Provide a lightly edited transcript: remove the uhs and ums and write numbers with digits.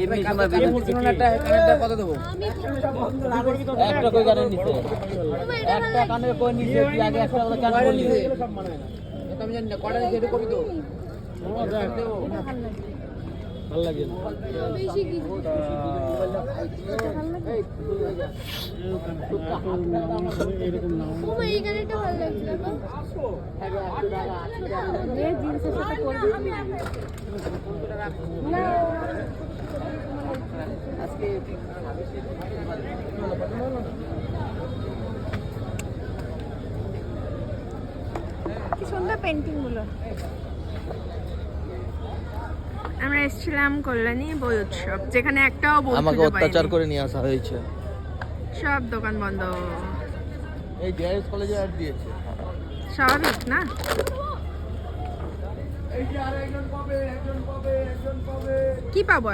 এমনি সময় কত দেবো? একটা কই কানের নিচে, একটা কানের কই নিচে তুই আগে একটা কথা কেন বললি? আমি জানি না কটা নিচে এটা কবি তো ভালো লাগে বেশি কি এরকম না ও এই গাড়িটা ভালো লাগছে তো এই জিন্সের সাথে পরবি না আজকে কি সুন্দর পেইন্টিং গুলো। আমরা এসেছিলাম কল্যাণী বই উৎসব, যেখানে একটাও বই আমাকে অত্যাচার করে নিয়ে আসা হয়েছে, সব দোকান বন্ধ। এই ডিআরএস কলেজে অ্যাড দিয়েছে, স্বাভাবিক না? কি পাবো?